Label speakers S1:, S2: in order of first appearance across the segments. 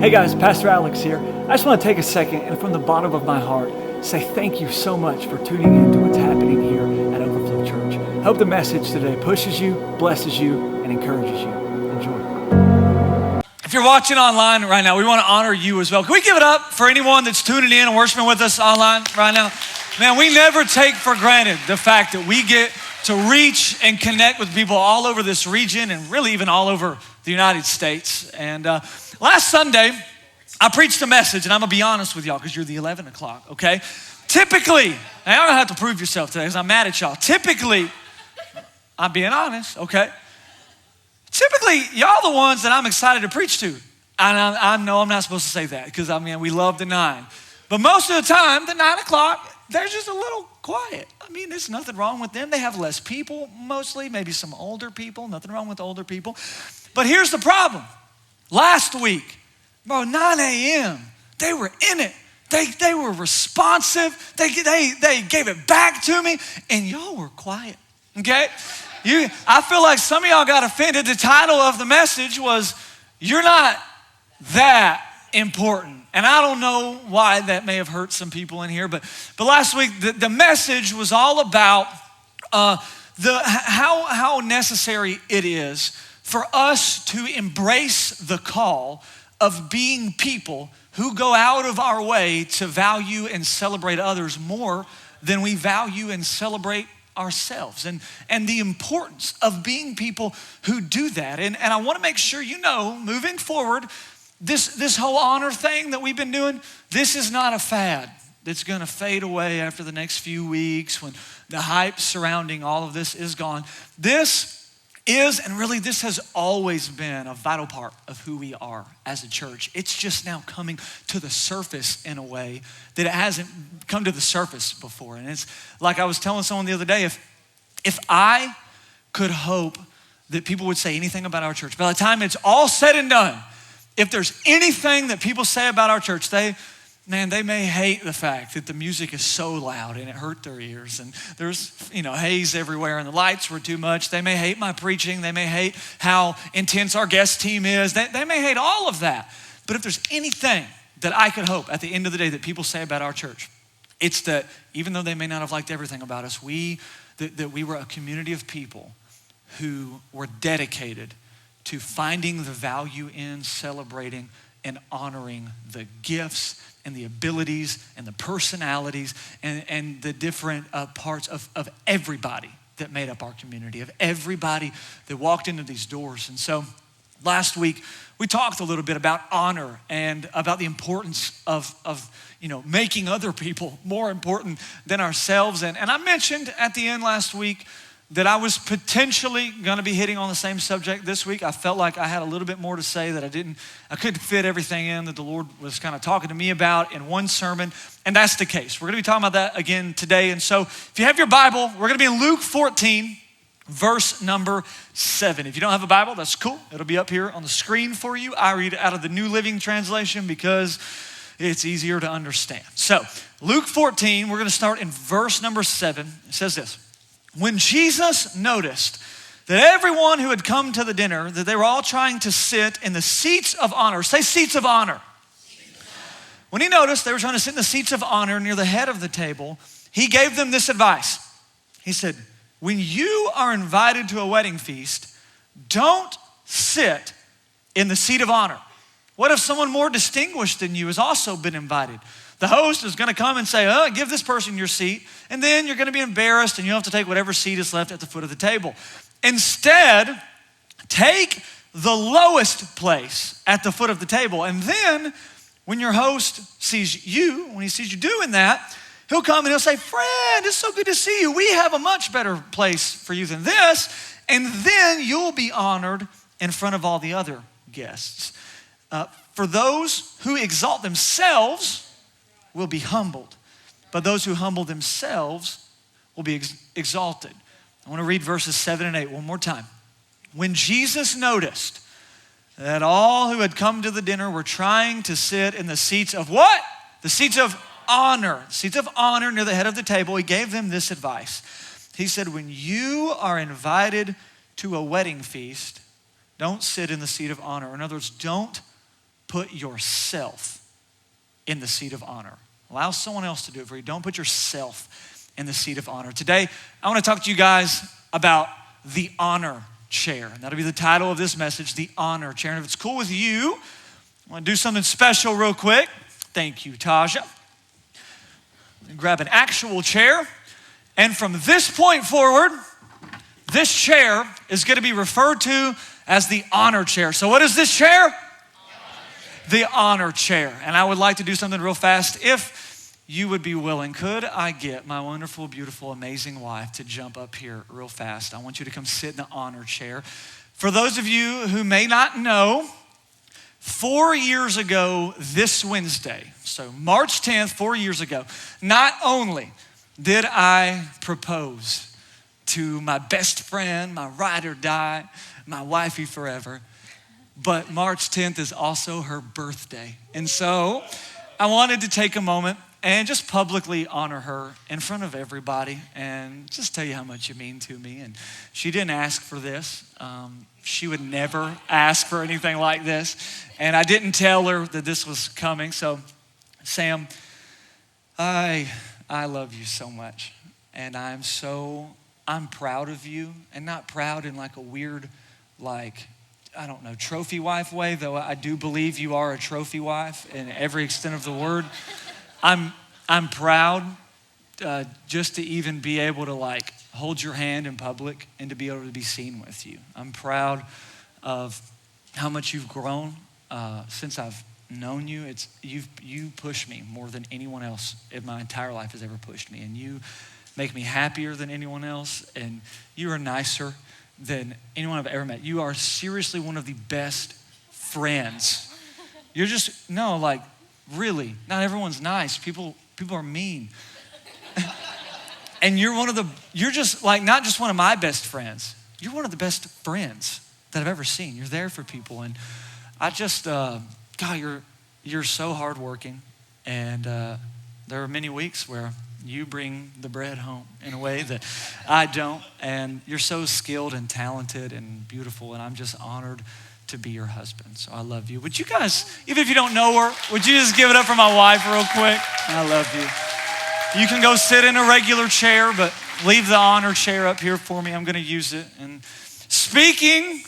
S1: Hey guys, Pastor Alex here. I just want to take a second and from the bottom of my heart say thank you so much for tuning in to what's happening here at Overflow Church. I hope the message today pushes you, blesses you, and encourages you. Enjoy. If you're watching online right now, we want to honor you as well. Can we give it up for anyone that's tuning in and worshiping with us online right now? Man, we never take for granted the fact that we get to reach and connect with people all over this region and really even all over the United States. And last Sunday, I preached a message, and I'm gonna be honest with y'all because you're the 11 o'clock, okay? Typically, and I don't have to prove yourself today because I'm mad at y'all. Typically, I'm being honest, okay? Typically, y'all the ones that I'm excited to preach to. And I know I'm not supposed to say that because we love the 9. But most of the time, the 9 o'clock, they're just a little quiet. I mean, there's nothing wrong with them. They have less people mostly, maybe some older people, nothing wrong with older people. But here's the problem. Last week, bro, 9 a.m., they were in it. They were responsive. They gave it back to me, and y'all were quiet, okay? I feel like some of y'all got offended. The title of the message was, "You're Not That Important." And I don't know why that may have hurt some people in here, but last week, the message was all about how necessary it is for us to embrace the call of being people who go out of our way to value and celebrate others more than we value and celebrate ourselves, and the importance of being people who do that. And I want to make sure you know, moving forward, this whole honor thing that we've been doing, this is not a fad that's going to fade away after the next few weeks when the hype surrounding all of this is gone. This is, and really this has always been a vital part of who we are as a church. It's just now coming to the surface in a way that it hasn't come to the surface before. And it's like I was telling someone the other day, if I could hope that people would say anything about our church, by the time it's all said and done, if there's anything that people say about our church, they may hate the fact that the music is so loud and it hurt their ears, and there's haze everywhere and the lights were too much. They may hate my preaching. They may hate how intense our guest team is. They may hate all of that. But if there's anything that I could hope at the end of the day that people say about our church, it's that even though they may not have liked everything about us, that we were a community of people who were dedicated to finding the value in celebrating and honoring the gifts and the abilities and the personalities and the different parts of everybody that made up our community, of everybody that walked into these doors. And so last week, we talked a little bit about honor and about the importance of making other people more important than ourselves. And I mentioned at the end last week that I was potentially gonna be hitting on the same subject this week. I felt like I had a little bit more to say that I couldn't fit everything in that the Lord was kind of talking to me about in one sermon, and that's the case. We're gonna be talking about that again today. And so if you have your Bible, we're gonna be in Luke 14, verse number 7. If you don't have a Bible, that's cool. It'll be up here on the screen for you. I read it out of the New Living Translation because it's easier to understand. So Luke 14, we're gonna start in verse number 7. It says this: "When Jesus noticed that everyone who had come to the dinner, that they were all trying to sit in the seats of honor," say seats of honor. When he noticed they were trying to sit in the seats of honor near the head of the table, he gave them this advice. He said, "When you are invited to a wedding feast, don't sit in the seat of honor. What if someone more distinguished than you has also been invited? The host is gonna come and say, give this person your seat, and then you're gonna be embarrassed and you'll have to take whatever seat is left at the foot of the table. Instead, take the lowest place at the foot of the table, and then when your host sees you, when he sees you doing that, he'll come and he'll say, 'Friend, it's so good to see you. We have a much better place for you than this,' and then you'll be honored in front of all the other guests. For those who exalt themselves will be humbled, but those who humble themselves will be exalted." I want to read verses 7 and 8 one more time. "When Jesus noticed that all who had come to the dinner were trying to sit in the seats of" what? The seats of honor. Seats of honor near the head of the table. He gave them this advice. He said, "When you are invited to a wedding feast, don't sit in the seat of honor." In other words, don't put yourself in the seat of honor. Allow someone else to do it for you. Don't put yourself in the seat of honor. Today, I want to talk to you guys about the honor chair. And that'll be the title of this message, the honor chair. And if it's cool with you, I want to do something special real quick. Thank you, Taja. Grab an actual chair. And from this point forward, this chair is going to be referred to as the honor chair. So what is this chair? The honor chair. And I would like to do something real fast. If you would be willing, could I get my wonderful, beautiful, amazing wife to jump up here real fast? I want you to come sit in the honor chair. For those of you who may not know, 4 years ago this Wednesday, so March 10th, 4 years ago, not only did I propose to my best friend, my ride or die, my wifey forever, but March 10th is also her birthday. And so I wanted to take a moment and just publicly honor her in front of everybody and just tell you how much you mean to me. And she didn't ask for this. She would never ask for anything like this. And I didn't tell her that this was coming. So Sam, I love you so much. And I'm proud of you, and not proud in like a weird, like, I don't know, trophy wife way, though I do believe you are a trophy wife in every extent of the word. I'm proud just to even be able to like hold your hand in public and to be able to be seen with you. I'm proud of how much you've grown since I've known you. You push me more than anyone else in my entire life has ever pushed me, and you make me happier than anyone else, and you are nicer than anyone I've ever met. You are seriously one of the best friends. You're just, no, like, really, not everyone's nice. People are mean. And you're just like, not just one of my best friends. You're one of the best friends that I've ever seen. You're there for people. And I just, God, you're so hardworking. And there are many weeks where you bring the bread home in a way that I don't. And you're so skilled and talented and beautiful. And I'm just honored to be your husband. So I love you. Would you guys, even if you don't know her, would you just give it up for my wife real quick? I love you. You can go sit in a regular chair, but leave the honor chair up here for me. I'm going to use it. And speaking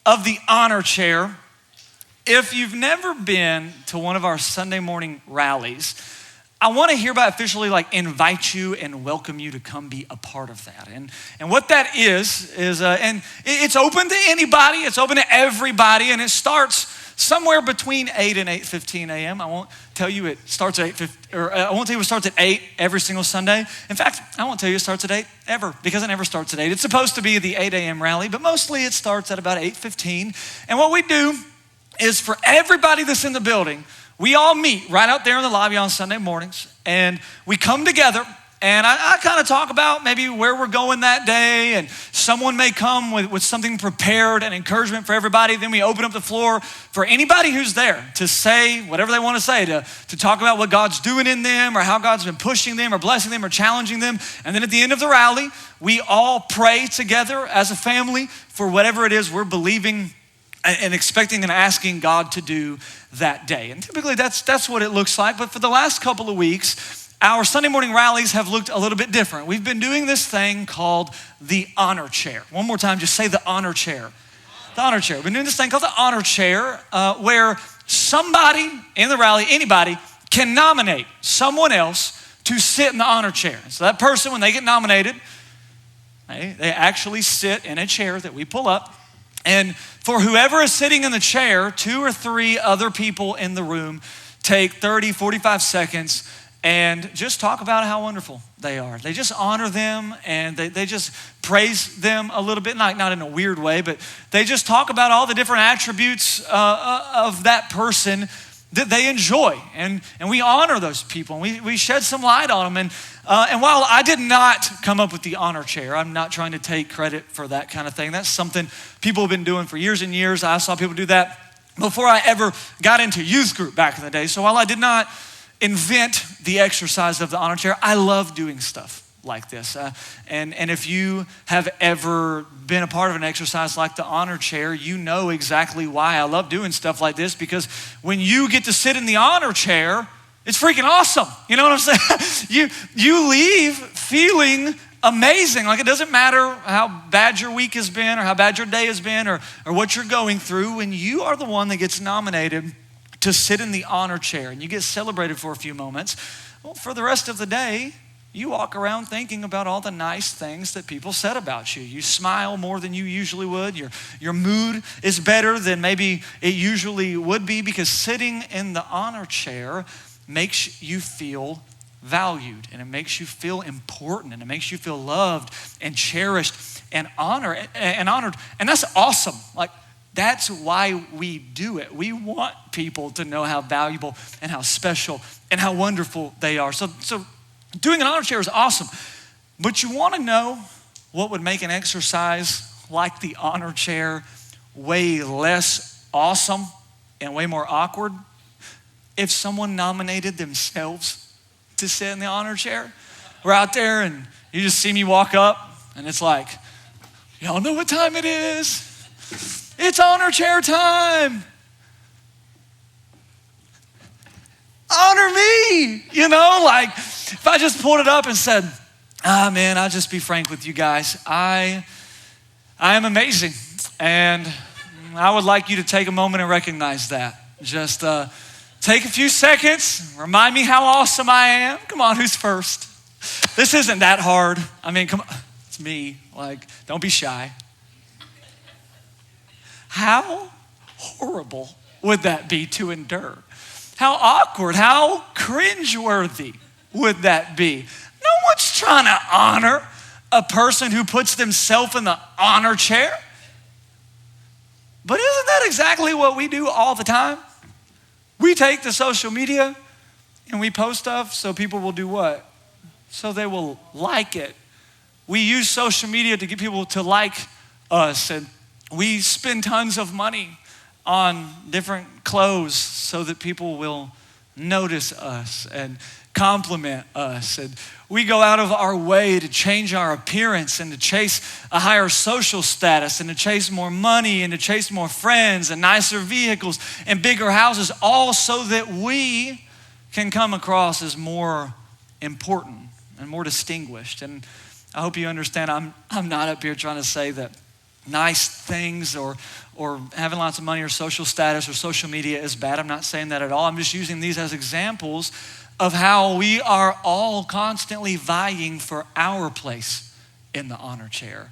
S1: of the honor chair, if you've never been to one of our Sunday morning rallies, I want to hereby officially like invite you and welcome you to come be a part of that. And what that is and it's open to anybody, it's open to everybody, and it starts somewhere between 8 and 8:15 a.m. I won't tell you it starts at 8 every single Sunday. In fact, I won't tell you it starts at 8 ever, because it never starts at 8. It's supposed to be the 8 a.m. rally, but mostly it starts at about 8:15. And what we do is for everybody that's in the building, we all meet right out there in the lobby on Sunday mornings, and we come together, and I kind of talk about maybe where we're going that day, and someone may come with something prepared and encouragement for everybody. Then we open up the floor for anybody who's there to say whatever they want to say, to talk about what God's doing in them, or how God's been pushing them or blessing them or challenging them. And then at the end of the rally, we all pray together as a family for whatever it is we're believing and expecting and asking God to do that day. And typically that's what it looks like. But for the last couple of weeks, our Sunday morning rallies have looked a little bit different. We've been doing this thing called the honor chair. One more time, just say the honor chair. The honor chair. We've been doing this thing called the honor chair, where somebody in the rally, anybody, can nominate someone else to sit in the honor chair. So that person, when they get nominated, they actually sit in a chair that we pull up. And for whoever is sitting in the chair, 2 or 3 other people in the room take 30, 45 seconds and just talk about how wonderful they are. They just honor them, and they just praise them a little bit, not in a weird way, but they just talk about all the different attributes of that person that they enjoy. And we honor those people, and we shed some light on them. And while I did not come up with the honor chair, I'm not trying to take credit for that kind of thing. That's something people have been doing for years and years. I saw people do that before I ever got into youth group back in the day. So while I did not invent the exercise of the honor chair, I love doing stuff like this. And if you have ever been a part of an exercise like the honor chair, you know exactly why I love doing stuff like this, because when you get to sit in the honor chair, it's freaking awesome. You know what I'm saying? You leave feeling amazing. Like, it doesn't matter how bad your week has been or how bad your day has been or what you're going through. When you are the one that gets nominated to sit in the honor chair and you get celebrated for a few moments, well, for the rest of the day, you walk around thinking about all the nice things that people said about you. You smile more than you usually would. Your mood is better than maybe it usually would be, because sitting in the honor chair makes you feel valued, and it makes you feel important, and it makes you feel loved and cherished and honored. And that's awesome. Like, that's why we do it. We want people to know how valuable and how special and how wonderful they are. So doing an honor chair is awesome. But you want to know what would make an exercise like the honor chair way less awesome and way more awkward? If someone nominated themselves to sit in the honor chair. We're out there and you just see me walk up and it's like, y'all know what time it is? It's honor chair time. Honor me, like if I just pulled it up and said, man, I'll just be frank with you guys. I am amazing, and I would like you to take a moment and recognize that. Just take a few seconds, remind me how awesome I am. Come on, who's first? This isn't that hard. I mean, come on, it's me. Like, don't be shy. How horrible would that be to endure? How awkward, how cringeworthy would that be? No one's trying to honor a person who puts themselves in the honor chair. But isn't that exactly what we do all the time? We take the social media and we post stuff so people will do what? So they will like it. We use social media to get people to like us, and we spend tons of money on different clothes so that people will notice us and compliment us. And we go out of our way to change our appearance and to chase a higher social status and to chase more money and to chase more friends and nicer vehicles and bigger houses, all so that we can come across as more important and more distinguished. And I hope you understand, I'm not up here trying to say that nice things or having lots of money or social status or social media is bad. I'm not saying that at all. I'm just using these as examples of how we are all constantly vying for our place in the honor chair.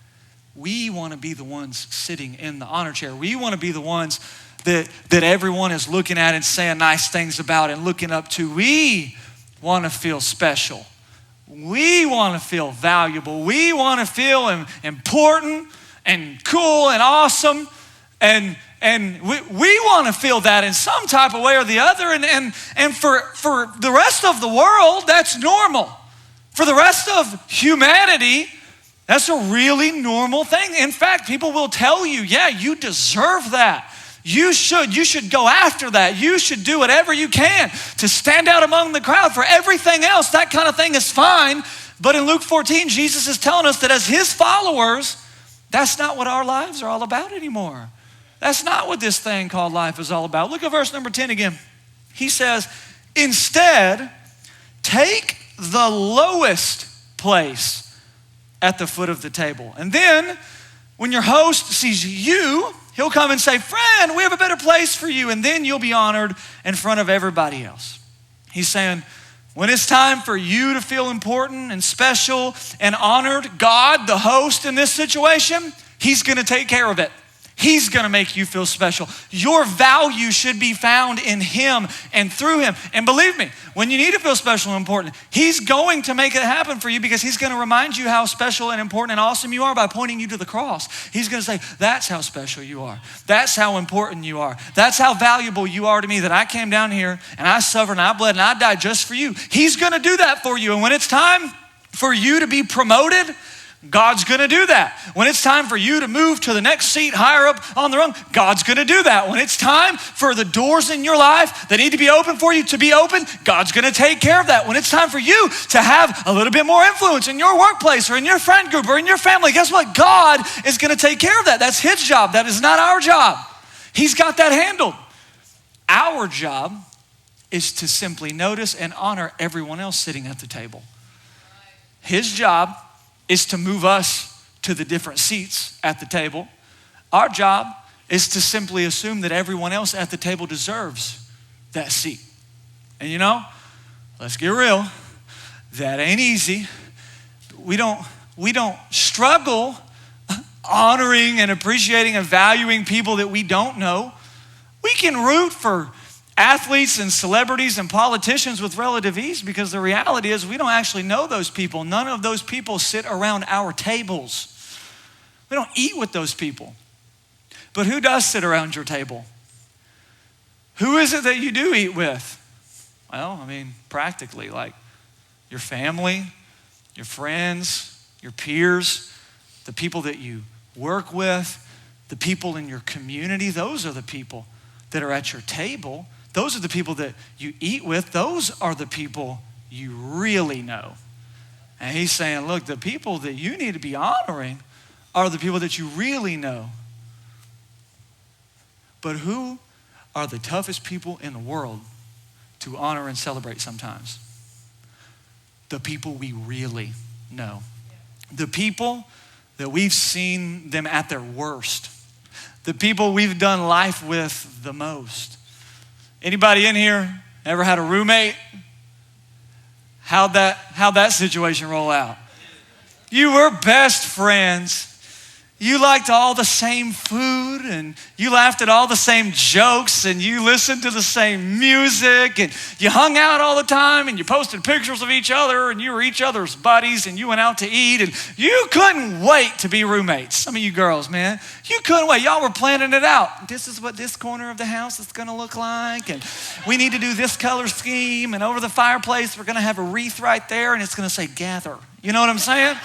S1: We want to be the ones sitting in the honor chair. We want to be the ones that everyone is looking at and saying nice things about and looking up to. We want to feel special. We want to feel valuable. We want to feel important and cool and awesome. And we want to feel that in some type of way or the other. And for the rest of the world, that's normal. For the rest of humanity, that's a really normal thing. In fact, people will tell you, yeah, you deserve that. You should go after that. You should do whatever you can to stand out among the crowd. For everything else, that kind of thing is fine. But in Luke 14, Jesus is telling us that as his followers, that's not what our lives are all about anymore. That's not what this thing called life is all about. Look at verse number 10 again. He says, instead, take the lowest place at the foot of the table. And then when your host sees you, he'll come and say, friend, we have a better place for you. And then you'll be honored in front of everybody else. He's saying, when it's time for you to feel important and special and honored, God, the host in this situation, he's going to take care of it. He's going to make you feel special. Your value should be found in him and through him. And believe me, when you need to feel special and important, he's going to make it happen for you, because he's going to remind you how special and important and awesome you are by pointing you to the cross. He's going to say, that's how special you are. That's how important you are. That's how valuable you are to me, that I came down here and I suffered and I bled and I died just for you. He's going to do that for you. And when it's time for you to be promoted, God's gonna do that. When it's time for you to move to the next seat higher up on the rung, God's gonna do that. When it's time for the doors in your life that need to be open for you to be open, God's gonna take care of that. When it's time for you to have a little bit more influence in your workplace or in your friend group or in your family, guess what? God is gonna take care of that. That's his job. That is not our job. He's got that handled. Our job is to simply notice and honor everyone else sitting at the table. His job is to move us to the different seats at the table. Our job is to simply assume that everyone else at the table deserves that seat. And you know, let's get real, that ain't easy. We don't struggle honoring and appreciating and valuing people that we don't know. We can root for athletes and celebrities and politicians with relative ease because the reality is we don't actually know those people. None of those people sit around our tables. We don't eat with those people. But who does sit around your table? Who is it that you do eat with? Well, I mean, practically, like your family, your friends, your peers, the people that you work with, the people in your community. Those are the people that are at your table. Those are the people that you eat with. Those are the people you really know. And he's saying, look, the people that you need to be honoring are the people that you really know. But who are the toughest people in the world to honor and celebrate sometimes? The people we really know. The people that we've seen them at their worst. The people we've done life with the most. Anybody in here ever had a roommate? How'd that situation roll out? You were best friends. You liked all the same food and you laughed at all the same jokes and you listened to the same music and you hung out all the time and you posted pictures of each other and you were each other's buddies and you went out to eat and you couldn't wait to be roommates. Some of you girls, man, you couldn't wait. Y'all were planning it out. This is what this corner of the house is gonna look like and we need to do this color scheme and over the fireplace we're gonna have a wreath right there and it's gonna say gather. You know what I'm saying?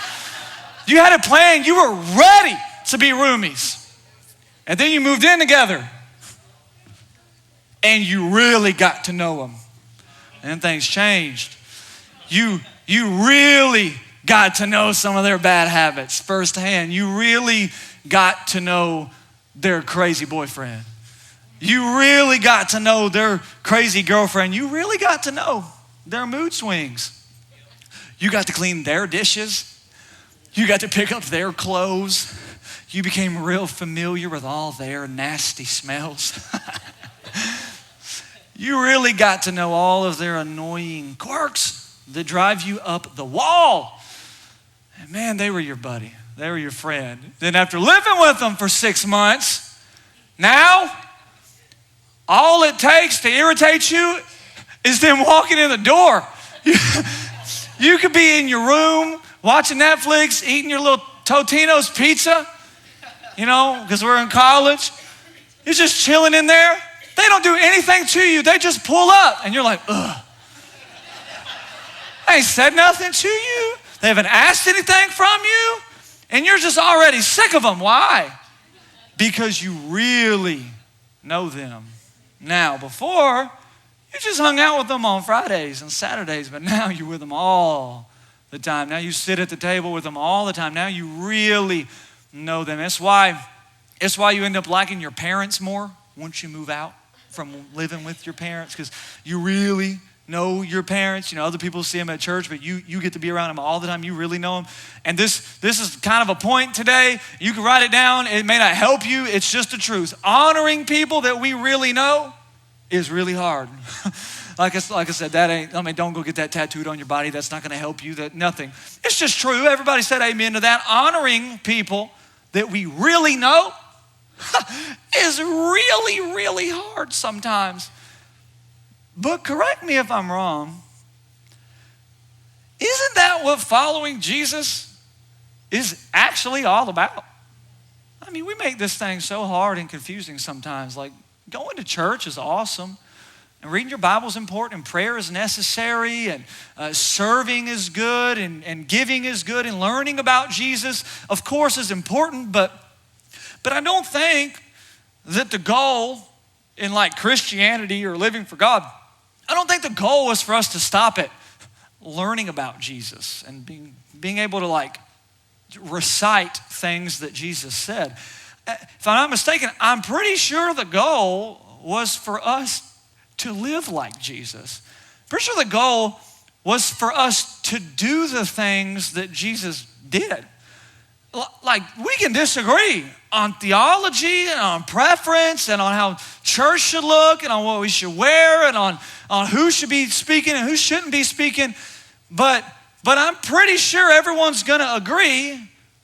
S1: You had a plan, you were ready to be roomies. And then you moved in together. And you really got to know them. And things changed. You really got to know some of their bad habits firsthand. You really got to know their crazy boyfriend. You really got to know their crazy girlfriend. You really got to know their mood swings. You got to clean their dishes. You got to pick up their clothes. You became real familiar with all their nasty smells. You really got to know all of their annoying quirks that drive you up the wall. And man, they were your buddy. They were your friend. Then after living with them for 6 months, now all it takes to irritate you is them walking in the door. You could be in your room watching Netflix, eating your little Totino's pizza, you know, because we're in college. You're just chilling in there. They don't do anything to you. They just pull up. And you're like, ugh. They ain't said nothing to you. They haven't asked anything from you. And you're just already sick of them. Why? Because you really know them. Now, before, you just hung out with them on Fridays and Saturdays, but now you're with them all the time. Now you sit at the table with them all the time. Now you really know them. It's why you end up liking your parents more once you move out from living with your parents, because you really know your parents. You know, other people see them at church, but you get to be around them all the time. You really know them. And this is kind of a point today. You can write it down. It may not help you. It's just the truth. Honoring people that we really know is really hard. Like I said, don't go get that tattooed on your body. That's not going to help you. Nothing. It's just true. Everybody said amen to that. Honoring people that we really know is really, really hard sometimes. But correct me if I'm wrong. Isn't that what following Jesus is actually all about? I mean, we make this thing so hard and confusing sometimes. Like, going to church is awesome. And reading your Bible is important, and prayer is necessary, and serving is good, and giving is good, and learning about Jesus, of course, is important. But I don't think that the goal in like Christianity or living for God, I don't think the goal was for us to stop at learning about Jesus and being able to like recite things that Jesus said. If I'm not mistaken, I'm pretty sure the goal was for us to live like Jesus. Pretty sure the goal was for us to do the things that Jesus did. Like, we can disagree on theology and on preference and on how church should look and on what we should wear and on who should be speaking and who shouldn't be speaking. But I'm pretty sure everyone's gonna agree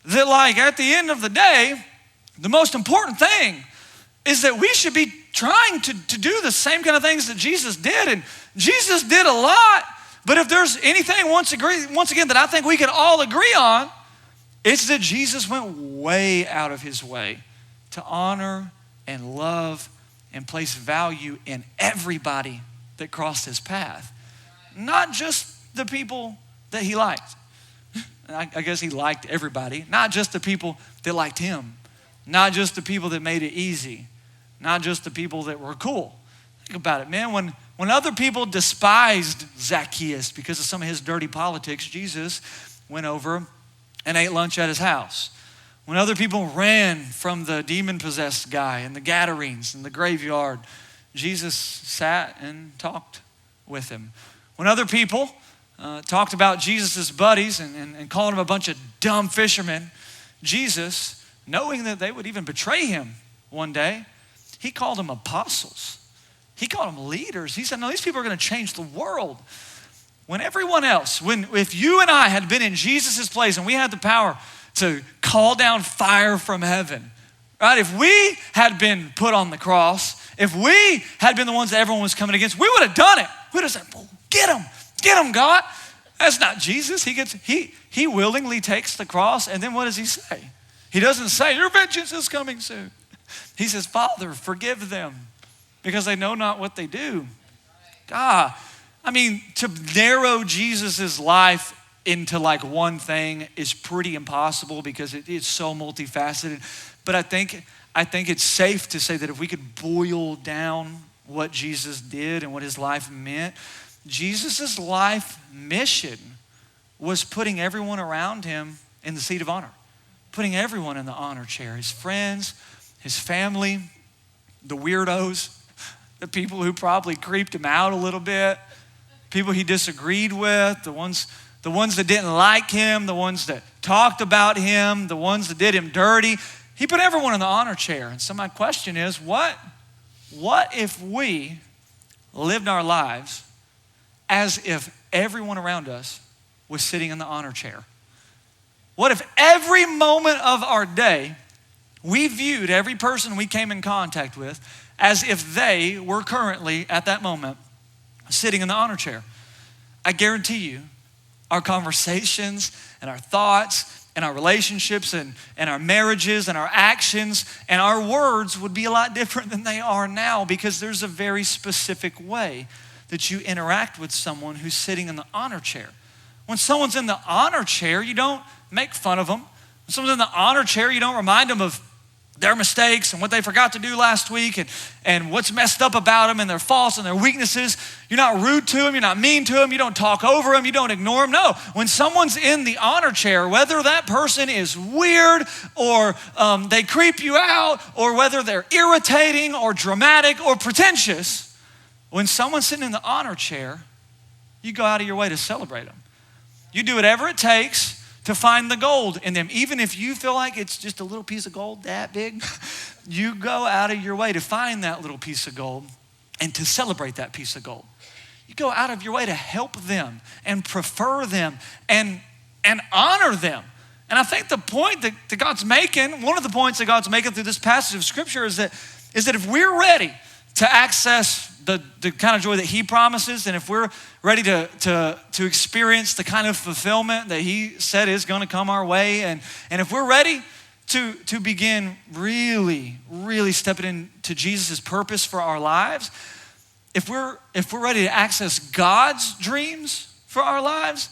S1: that like at the end of the day, the most important thing is that we should be trying to do the same kind of things that Jesus did. And Jesus did a lot, but if there's anything once again that I think we can all agree on, it's that Jesus went way out of his way to honor and love and place value in everybody that crossed his path. Not just the people that he liked. I guess he liked everybody. Not just the people that liked him. Not just the people that made it easy. Not just the people that were cool. Think about it, man. When other people despised Zacchaeus because of some of his dirty politics, Jesus went over and ate lunch at his house. When other people ran from the demon-possessed guy and the Gadarenes and the graveyard, Jesus sat and talked with him. When other people talked about Jesus' buddies and called him a bunch of dumb fishermen, Jesus, knowing that they would even betray him one day, he called them apostles. He called them leaders. He said, no, these people are going to change the world. When everyone else, if you and I had been in Jesus' place and we had the power to call down fire from heaven, right? If we had been put on the cross, if we had been the ones that everyone was coming against, we would have done it. We would have said, well, get him, God. That's not Jesus. He willingly takes the cross, and then what does he say? He doesn't say, your vengeance is coming soon. He says, Father, forgive them because they know not what they do. God, I mean, to narrow Jesus's life into like one thing is pretty impossible because it's so multifaceted. But I think it's safe to say that if we could boil down what Jesus did and what his life meant, Jesus's life mission was putting everyone around him in the seat of honor, putting everyone in the honor chair, his friends, his family, the weirdos, the people who probably creeped him out a little bit, people he disagreed with, the ones that didn't like him, the ones that talked about him, the ones that did him dirty. He put everyone in the honor chair. And so my question is, what if we lived our lives as if everyone around us was sitting in the honor chair? What if every moment of our day we viewed every person we came in contact with as if they were currently at that moment sitting in the honor chair? I guarantee you our conversations and our thoughts and our relationships and our marriages and our actions and our words would be a lot different than they are now, because there's a very specific way that you interact with someone who's sitting in the honor chair. When someone's in the honor chair, you don't make fun of them. When someone's in the honor chair, you don't remind them of their mistakes and what they forgot to do last week and what's messed up about them and their faults and their weaknesses. You're not rude to them. You're not mean to them. You don't talk over them. You don't ignore them. No, when someone's in the honor chair, whether that person is weird or they creep you out, or whether they're irritating or dramatic or pretentious, when someone's sitting in the honor chair, you go out of your way to celebrate them. You do whatever it takes to find the gold in them. Even if you feel like it's just a little piece of gold that big, you go out of your way to find that little piece of gold and to celebrate that piece of gold. You go out of your way to help them and prefer them and honor them. And I think the point that God's making, one of the points that God's making through this passage of scripture is that if we're ready to access the kind of joy that he promises, and if we're ready to experience the kind of fulfillment that he said is going to come our way, and if we're ready to begin really, really stepping into Jesus' purpose for our lives, if we're ready to access God's dreams for our lives,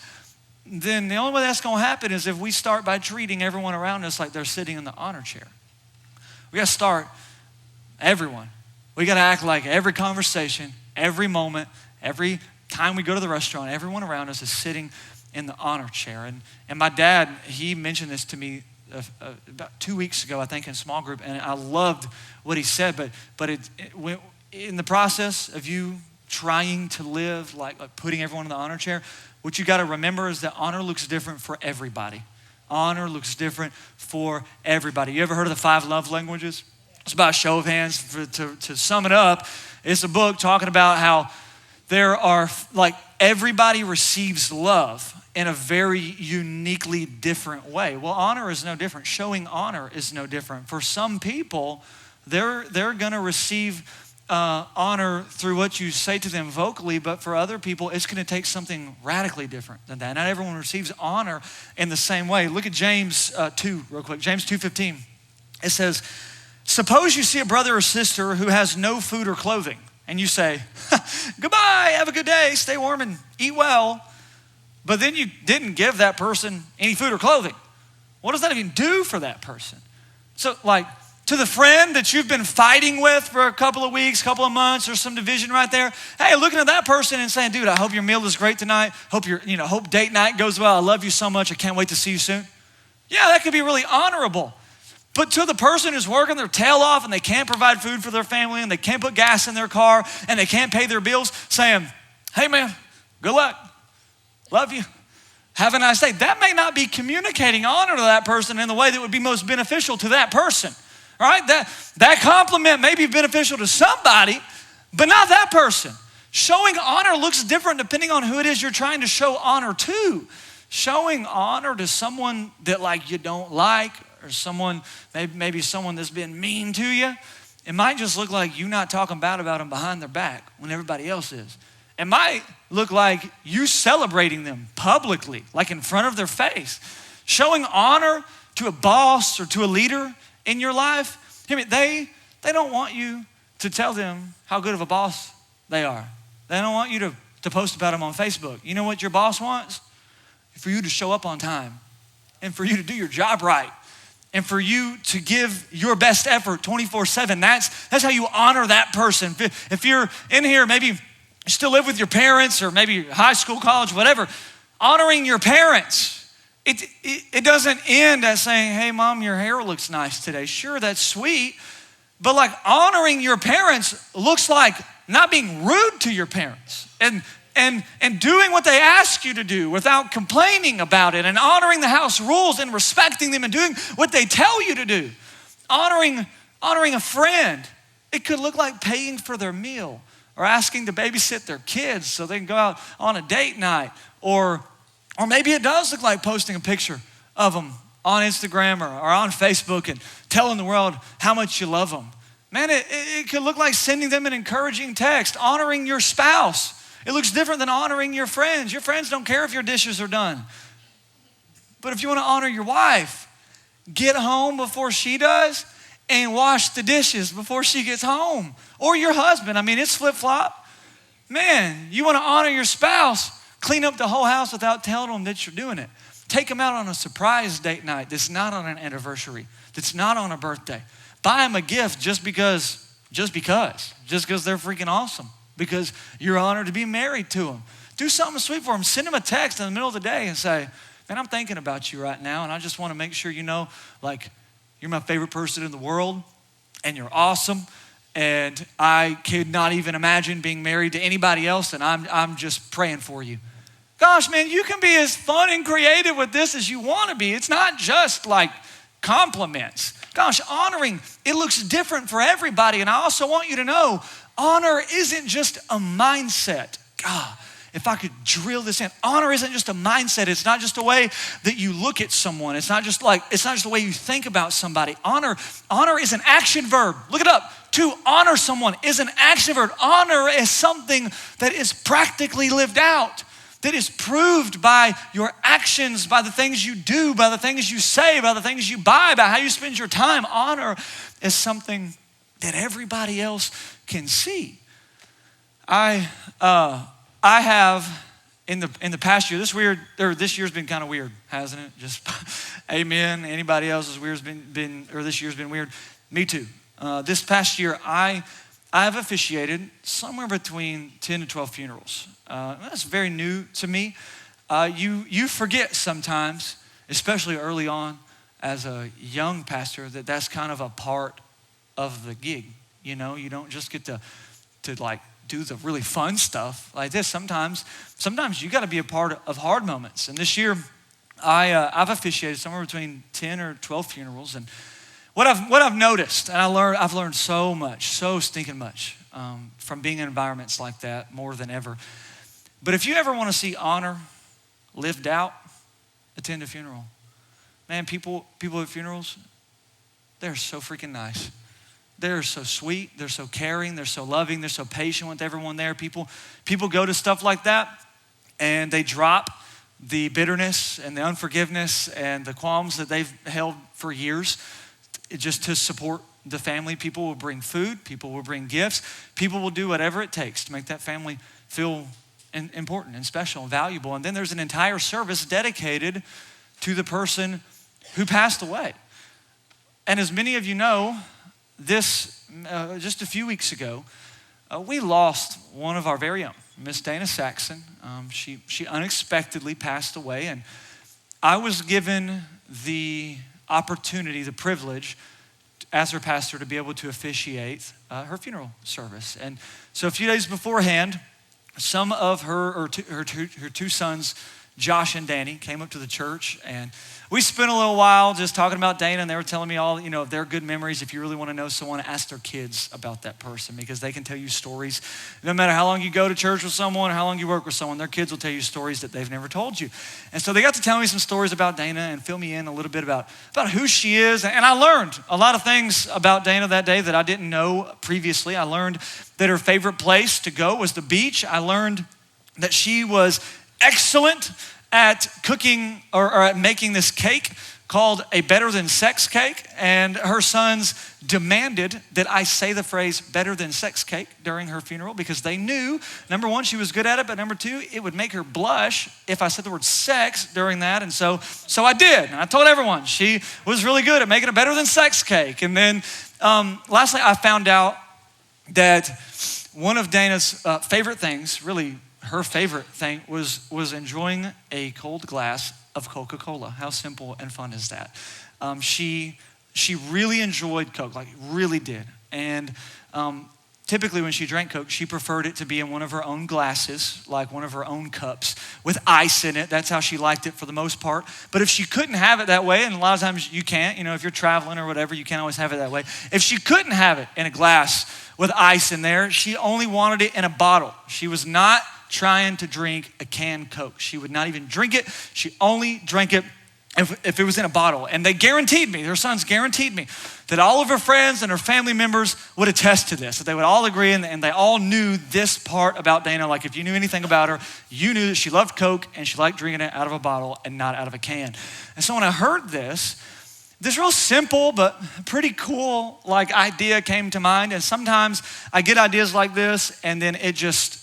S1: then the only way that's going to happen is if we start by treating everyone around us like they're sitting in the honor chair. We got to start everyone. We got to act like every conversation, every moment, every time we go to the restaurant, everyone around us is sitting in the honor chair. And my dad, he mentioned this to me about 2 weeks ago, I think, in small group, and I loved what he said. But in the process of you trying to live like putting everyone in the honor chair, what you got to remember is that honor looks different for everybody. Honor looks different for everybody. You ever heard of the 5 love languages? It's about a show of hands. To sum it up, it's a book talking about how there are, like, everybody receives love in a very uniquely different way. Well, honor is no different. Showing honor is no different. For some people, they're going to receive honor through what you say to them vocally, but for other people, it's going to take something radically different than that. Not everyone receives honor in the same way. Look at James 2 real quick. James 2:15. It says, suppose you see a brother or sister who has no food or clothing, and you say, goodbye, have a good day, stay warm and eat well, but then you didn't give that person any food or clothing. What does that even do for that person? So, like, to the friend that you've been fighting with for a couple of weeks, couple of months, or some division right there, hey, looking at that person and saying, dude, I hope your meal is great tonight. Hope date night goes well. I love you so much. I can't wait to see you soon. Yeah, that could be really honorable. But to the person who's working their tail off and they can't provide food for their family and they can't put gas in their car and they can't pay their bills, saying, hey man, good luck, love you, have a nice day. That may not be communicating honor to that person in the way that would be most beneficial to that person, all right? That compliment may be beneficial to somebody, but not that person. Showing honor looks different depending on who it is you're trying to show honor to. Showing honor to someone that, like, you don't like, or someone, maybe someone that's been mean to you, it might just look like you not talking bad about them behind their back when everybody else is. It might look like you celebrating them publicly, like in front of their face. Showing honor to a boss or to a leader in your life, I mean, they don't want you to tell them how good of a boss they are. They don't want you to post about them on Facebook. You know what your boss wants? For you to show up on time and for you to do your job right and for you to give your best effort 24/7. That's how you honor that person. If you're in here, maybe you still live with your parents or maybe high school, college, whatever, honoring your parents, it doesn't end at saying, hey mom, your hair looks nice today. Sure, that's sweet, but like honoring your parents looks like not being rude to your parents and doing what they ask you to do without complaining about it, and honoring the house rules and respecting them and doing what they tell you to do. Honoring a friend, it could look like paying for their meal or asking to babysit their kids so they can go out on a date night, or maybe it does look like posting a picture of them on Instagram or on Facebook and telling the world how much you love them. Man, it could look like sending them an encouraging text. Honoring your spouse, it looks different than honoring your friends. Your friends don't care if your dishes are done. But if you want to honor your wife, get home before she does and wash the dishes before she gets home. Or your husband. I mean, it's flip-flop. Man, you want to honor your spouse, clean up the whole house without telling them that you're doing it. Take them out on a surprise date night that's not on an anniversary, that's not on a birthday. Buy them a gift just because they're freaking awesome, because you're honored to be married to them. Do something sweet for them. Send them a text in the middle of the day and say, man, I'm thinking about you right now, and I just want to make sure you know, like, you're my favorite person in the world, and you're awesome, and I could not even imagine being married to anybody else, and I'm just praying for you. Gosh, man, you can be as fun and creative with this as you want to be. It's not just like compliments. Gosh, honoring, it looks different for everybody, and I also want you to know, honor isn't just a mindset. God, if I could drill this in, honor isn't just a mindset. It's not just a way that you look at someone. It's not just the way you think about somebody. Honor is an action verb. Look it up. To honor someone is an action verb. Honor is something that is practically lived out, that is proved by your actions, by the things you do, by the things you say, by the things you buy, by how you spend your time. Honor is something that everybody else can see. I I have in the past year, this year's been kind of weird, hasn't it? Just amen. Anybody else's this year's been weird? Me too. This past year, I've officiated somewhere between 10 to 12 funerals. That's very new to me. You forget sometimes, especially early on as a young pastor, that's kind of a part of the gig. You know, you don't just get to like do the really fun stuff like this. Sometimes you got to be a part of hard moments. And this year, I've officiated somewhere between 10 or 12 funerals. And what I've noticed, and I've learned so much, so stinking much from being in environments like that more than ever. But if you ever want to see honor lived out, attend a funeral. Man, people at funerals, they're so freaking nice. They're so sweet, they're so caring, they're so loving, they're so patient with everyone there. People go to stuff like that and they drop the bitterness and the unforgiveness and the qualms that they've held for years just to support the family. People will bring food, people will bring gifts, people will do whatever it takes to make that family feel important and special and valuable. And then there's an entire service dedicated to the person who passed away. And as many of you know, just a few weeks ago, we lost one of our very own, Miss Dana Saxon. She unexpectedly passed away, and I was given the opportunity, the privilege, as her pastor, to be able to officiate her funeral service. And so a few days beforehand, some of her two sons, Josh and Danny, came up to the church, and we spent a little while just talking about Dana, and they were telling me all, of their good memories. If you really want to know someone, ask their kids about that person, because they can tell you stories. No matter how long you go to church with someone or how long you work with someone, their kids will tell you stories that they've never told you. And so they got to tell me some stories about Dana and fill me in a little bit about who she is. And I learned a lot of things about Dana that day that I didn't know previously. I learned that her favorite place to go was the beach. I learned that she was excellent at cooking or at making this cake called a better than sex cake. And her sons demanded that I say the phrase better than sex cake during her funeral, because they knew, number one, she was good at it, but number two, it would make her blush if I said the word sex during that. And so I did. And I told everyone she was really good at making a better than sex cake. And then lastly, I found out that one of Dana's favorite things, really her favorite thing, was enjoying a cold glass of Coca-Cola. How simple and fun is that? She really enjoyed Coke, like really did. And typically when she drank Coke, she preferred it to be in one of her own glasses, like one of her own cups with ice in it. That's how she liked it for the most part. But if she couldn't have it that way, and a lot of times you can't, if you're traveling or whatever, you can't always have it that way. If she couldn't have it in a glass with ice in there, she only wanted it in a bottle. She was not trying to drink a canned Coke. She would not even drink it. She only drank it if it was in a bottle. And they guaranteed me, her sons guaranteed me, that all of her friends and her family members would attest to this, that they would all agree, and they all knew this part about Dana. Like if you knew anything about her, you knew that she loved Coke and she liked drinking it out of a bottle and not out of a can. And so when I heard this real simple but pretty cool idea came to mind. And sometimes I get ideas like this and then it just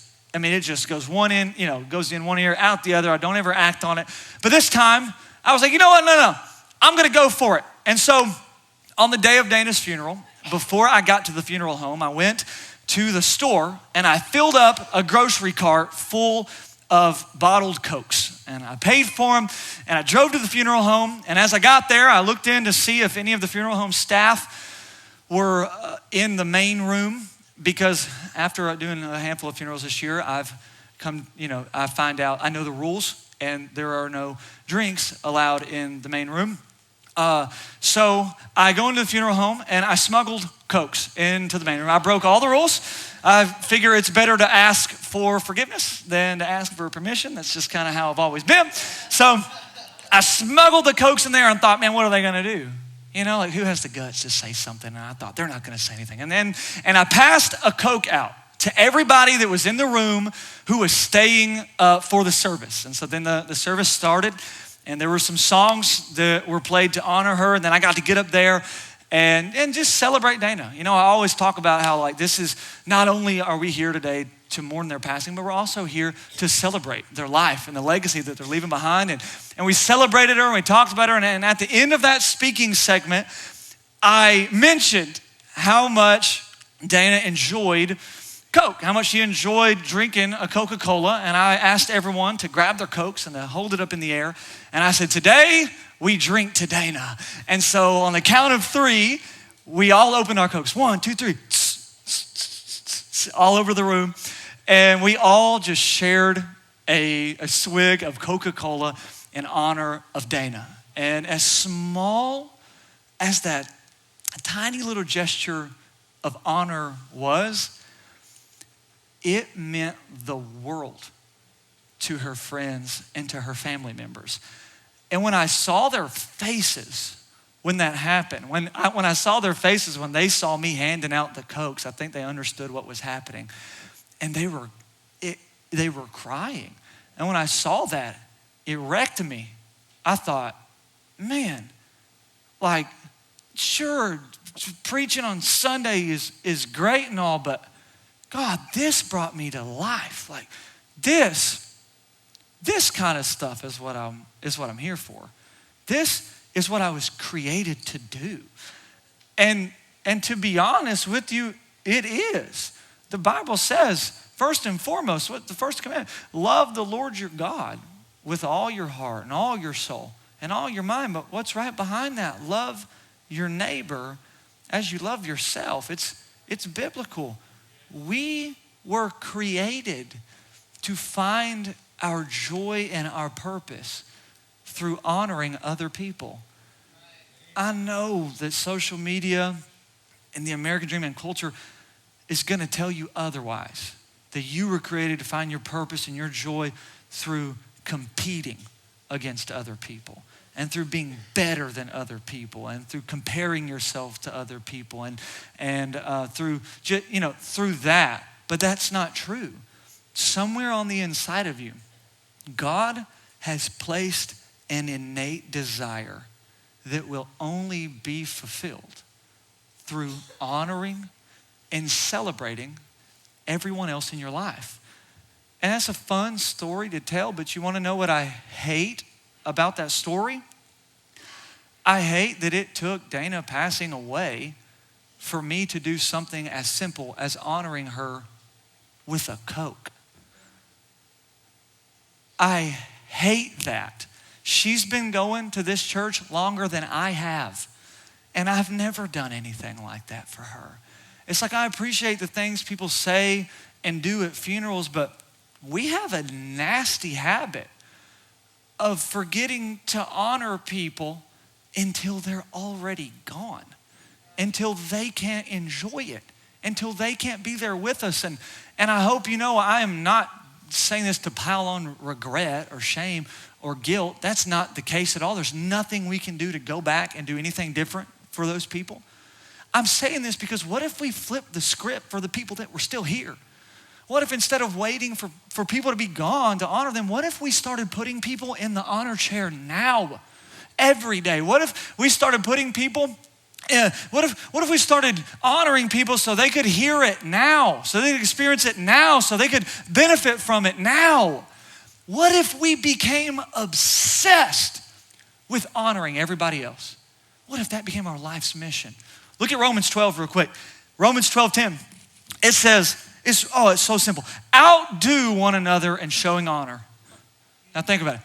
S1: goes goes in one ear, out the other. I don't ever act on it. But this time, I was like, you know what? No. I'm going to go for it. And so on the day of Dana's funeral, before I got to the funeral home, I went to the store and I filled up a grocery cart full of bottled Cokes. And I paid for them and I drove to the funeral home. And as I got there, I looked in to see if any of the funeral home staff were in the main room. Because after doing a handful of funerals this year, I find out, I know the rules, and there are no drinks allowed in the main room. So I go into the funeral home, and I smuggled Cokes into the main room. I broke all the rules. I figure it's better to ask for forgiveness than to ask for permission. That's just kind of how I've always been. So I smuggled the Cokes in there and thought, man, what are they going to do? Who has the guts to say something? And I thought, they're not going to say anything. And I passed a Coke out to everybody that was in the room who was staying for the service. And so then the service started, and there were some songs that were played to honor her. And then I got to get up there and just celebrate Dana. I always talk about how this is, not only are we here today to mourn their passing, but we're also here to celebrate their life and the legacy that they're leaving behind. And we celebrated her and we talked about her. And at the end of that speaking segment, I mentioned how much Dana enjoyed Coke, how much she enjoyed drinking a Coca-Cola. And I asked everyone to grab their Cokes and to hold it up in the air. And I said, today we drink to Dana. And so on the count of 3, we all opened our Cokes. 1, 2, 3, all over the room. And we all just shared a swig of Coca-Cola in honor of Dana. And as small as that tiny little gesture of honor was, it meant the world to her friends and to her family members. And when I saw their faces when that happened, when I saw their faces when they saw me handing out the Cokes, I think they understood what was happening. And they were crying. And when I saw that, it wrecked me. I thought, man, like, sure, preaching on Sunday is great and all, but God, this brought me to life. Like this kind of stuff is what I'm here for. This is what I was created to do. And to be honest with you, it is. The Bible says, first and foremost, what the first commandment, love the Lord your God with all your heart and all your soul and all your mind. But what's right behind that? Love your neighbor as you love yourself. It's biblical. We were created to find our joy and our purpose through honoring other people. I know that social media and the American dream and culture is going to tell you otherwise, that you were created to find your purpose and your joy through competing against other people and through being better than other people and through comparing yourself to other people and through that. But that's not true. Somewhere on the inside of you, God has placed an innate desire that will only be fulfilled through honoring and celebrating everyone else in your life. And that's a fun story to tell, but you want to know what I hate about that story? I hate that it took Dana passing away for me to do something as simple as honoring her with a Coke. I hate that. She's been going to this church longer than I have, and I've never done anything like that for her. It's like I appreciate the things people say and do at funerals, but we have a nasty habit of forgetting to honor people until they're already gone, until they can't enjoy it, until they can't be there with us. And I hope you know I am not saying this to pile on regret or shame or guilt. That's not the case at all. There's nothing we can do to go back and do anything different for those people. I'm saying this because what if we flip the script for the people that were still here? What if instead of waiting for people to be gone to honor them, what if we started putting people in the honor chair now, every day? What if we started putting people, what if we started honoring people so they could hear it now, so they could experience it now, so they could benefit from it now? What if we became obsessed with honoring everybody else? What if that became our life's mission? Look at Romans 12 real quick. Romans 12:10. It says, it's so simple. Outdo one another in showing honor. Now think about it.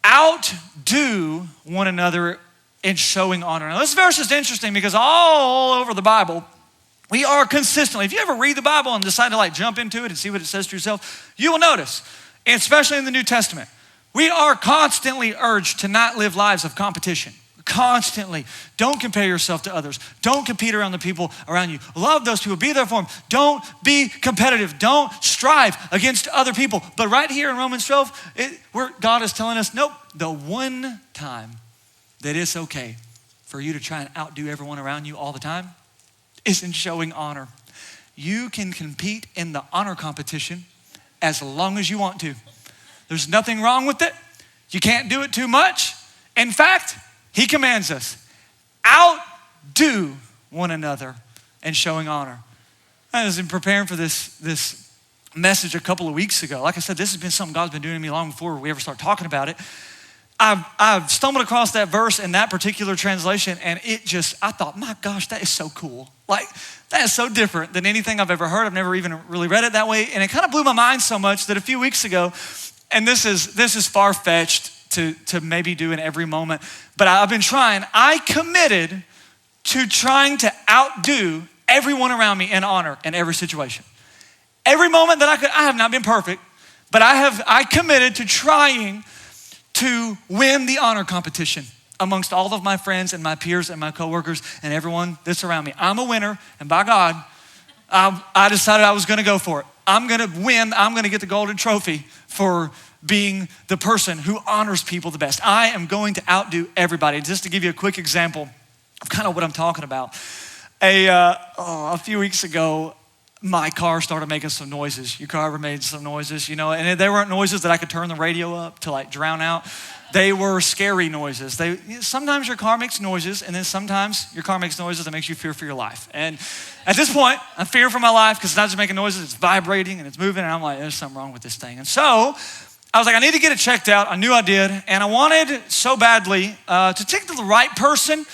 S1: Outdo one another in showing honor. Now this verse is interesting because all over the Bible, we are consistently, if you ever read the Bible and decide to jump into it and see what it says to yourself, you will notice, especially in the New Testament, we are constantly urged to not live lives of competition. Constantly. Don't compare yourself to others. Don't compete around the people around you. Love those people. Be there for them. Don't be competitive. Don't strive against other people. But right here in Romans 12, where God is telling us, nope, the one time that it's okay for you to try and outdo everyone around you all the time is in showing honor. You can compete in the honor competition as long as you want to. There's nothing wrong with it. You can't do it too much. In fact, he commands us, outdo one another in showing honor. I was in preparing for this message a couple of weeks ago. Like I said, this has been something God's been doing to me long before we ever start talking about it. I've stumbled across that verse in that particular translation, and I thought, my gosh, that is so cool. Like, that is so different than anything I've ever heard. I've never even really read it that way. And it kind of blew my mind so much that a few weeks ago, and this is far-fetched to maybe do in every moment, but I've been trying. I committed to trying to outdo everyone around me in honor in every situation. Every moment that I have not been perfect, but I committed to trying to win the honor competition amongst all of my friends and my peers and my coworkers and everyone that's around me. I'm a winner, and by God, I decided I was gonna go for it. I'm gonna win, I'm gonna get the golden trophy for being the person who honors people the best. I am going to outdo everybody. Just to give you a quick example of kind of what I'm talking about. A few weeks ago, my car started making some noises. Your car ever made some noises, and they weren't noises that I could turn the radio up to like drown out. They were scary noises. Sometimes your car makes noises, and then sometimes your car makes noises that makes you fear for your life. And at this point, I'm fearing for my life because it's not just making noises, it's vibrating and it's moving, and I'm like, there's something wrong with this thing. And so I was like, I need to get it checked out. I knew I did, and I wanted so badly to take to the right person.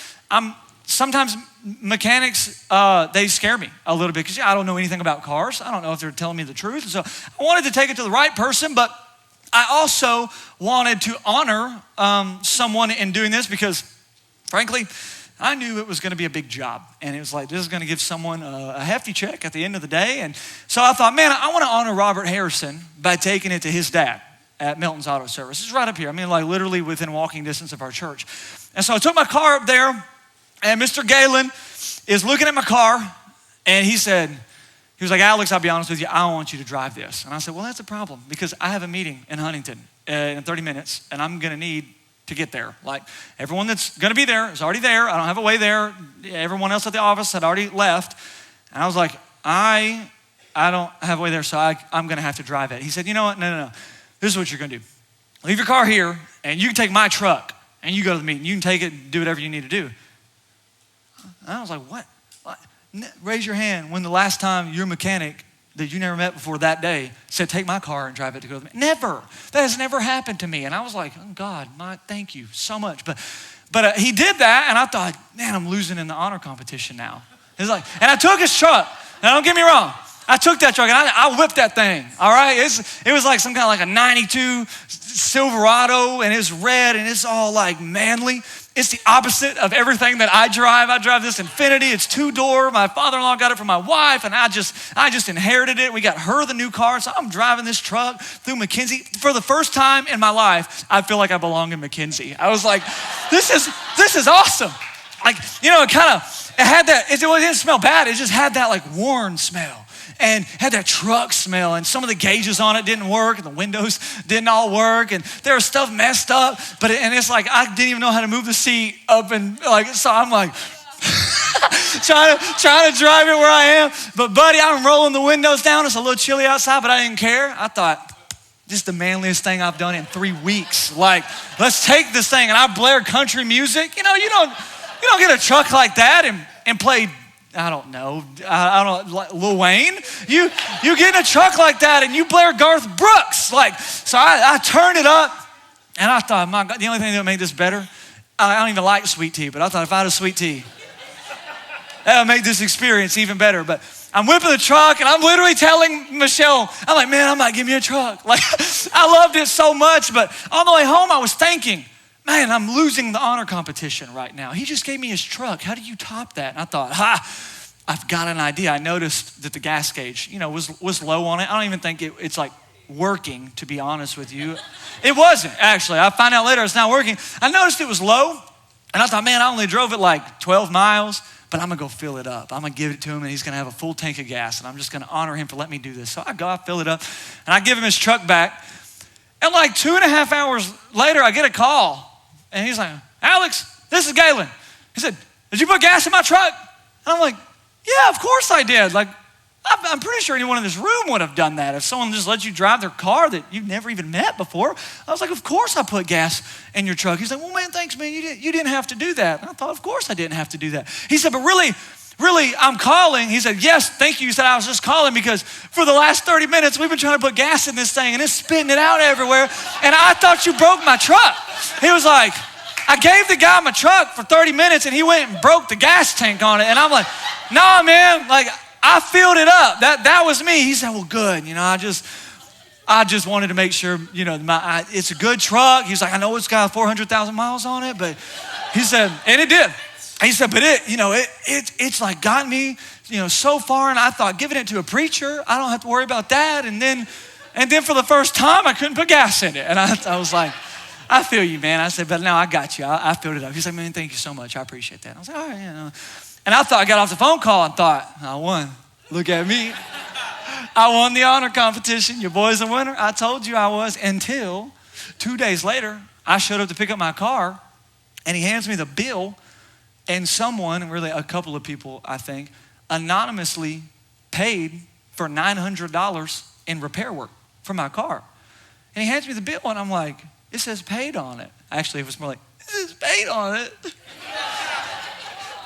S1: Sometimes mechanics, they scare me a little bit because I don't know anything about cars. I don't know if they're telling me the truth. So I wanted to take it to the right person, but I also wanted to honor someone in doing this because, frankly, I knew it was going to be a big job. And it was like, this is going to give someone a hefty check at the end of the day. And so I thought, man, I want to honor Robert Harrison by taking it to his dad at Milton's Auto Service. It's right up here. I mean, like literally within walking distance of our church. And so I took my car up there, and Mr. Gallien is looking at my car, and he was like, Alex, I'll be honest with you, I don't want you to drive this. And I said, well, that's a problem because I have a meeting in Huntington in 30 minutes, and I'm gonna need to get there. Like everyone that's gonna be there is already there. I don't have a way there. Everyone else at the office had already left. And I was like, I don't have a way there, so I'm gonna have to drive it. He said, you know what, no. This is what you're gonna do. Leave your car here, and you can take my truck, and you go to the meeting. You can take it, do whatever you need to do. And I was like, what? Raise your hand when the last time your mechanic that you never met before that day said, take my car and drive it to go to the meeting. Never. That has never happened to me. And I was like, oh God, thank you so much. But he did that, and I thought, man, I'm losing in the honor competition now. It's like, and I took his truck. Now don't get me wrong. I took that truck and I whipped that thing, all right? It was like some kind of like a 92 Silverado, and it's red, and it's all like manly. It's the opposite of everything that I drive. I drive this Infiniti. It's 2-door. My father-in-law got it from my wife, and I just inherited it. We got her the new car, so I'm driving this truck through McKinsey. For the first time in my life, I feel like I belong in McKinsey. I was like, this is awesome. Like, it didn't smell bad. It just had that like worn smell. And had that truck smell, and some of the gauges on it didn't work, and the windows didn't all work, and there was stuff messed up, and it's like I didn't even know how to move the seat up, and like, so I'm like trying to drive it where I am, but buddy, I'm rolling the windows down. It's a little chilly outside, but I didn't care. I thought, this is the manliest thing I've done in 3 weeks. Like, let's take this thing, and I blared country music. You don't get a truck like that and play, I don't know, like Lil Wayne. You get in a truck like that and you blare Garth Brooks. Like, so I turned it up, and I thought, my God, the only thing that would make this better, I don't even like sweet tea, but I thought if I had a sweet tea, that would make this experience even better. But I'm whipping the truck, and I'm literally telling Michelle, I'm like, man, I might give me a truck. Like, I loved it so much, but on the way home, I was thinking, man, I'm losing the honor competition right now. He just gave me his truck. How do you top that? And I thought, I've got an idea. I noticed that the gas gauge, was low on it. I don't even think it's like working, to be honest with you. It wasn't, actually. I find out later it's not working. I noticed it was low, and I thought, man, I only drove it like 12 miles, but I'm gonna go fill it up. I'm gonna give it to him, and he's gonna have a full tank of gas, and I'm just gonna honor him for letting me do this. So I fill it up, and I give him his truck back. And like 2.5 hours later, I get a call. And he's like, Alex, this is Gallien. He said, did you put gas in my truck? And I'm like, yeah, of course I did. Like, I'm pretty sure anyone in this room would have done that. If someone just let you drive their car that you've never even met before. I was like, of course I put gas in your truck. He's like, well, man, thanks, man. You didn't have to do that. And I thought, of course I didn't have to do that. He said, but really, really, I'm calling. He said, yes, thank you. He said, I was just calling because for the last 30 minutes, we've been trying to put gas in this thing and it's spitting it out everywhere. And I thought you broke my truck. He was like, I gave the guy my truck for 30 minutes and he went and broke the gas tank on it. And I'm like, nah, man, like I filled it up. That was me. He said, well, good. I just wanted to make sure, it's a good truck. He's like, I know it's got 400,000 miles on it, but he said, and it did. He said, but it's like gotten me, so far. And I thought giving it to a preacher, I don't have to worry about that. And then for the first time, I couldn't put gas in it. And I was like, I feel you, man. I said, but no, I got you. I filled it up. He's like, man, thank you so much. I appreciate that. I was like, all right, And I thought I got off the phone call and thought, I won. Look at me. I won the honor competition. Your boy's a winner. I told you I was, until 2 days later, I showed up to pick up my car and he hands me the bill, and someone, really a couple of people, I think, anonymously paid for $900 in repair work for my car. And he hands me the bill and I'm like, it says paid on it. Actually, it was more like, it says paid on it.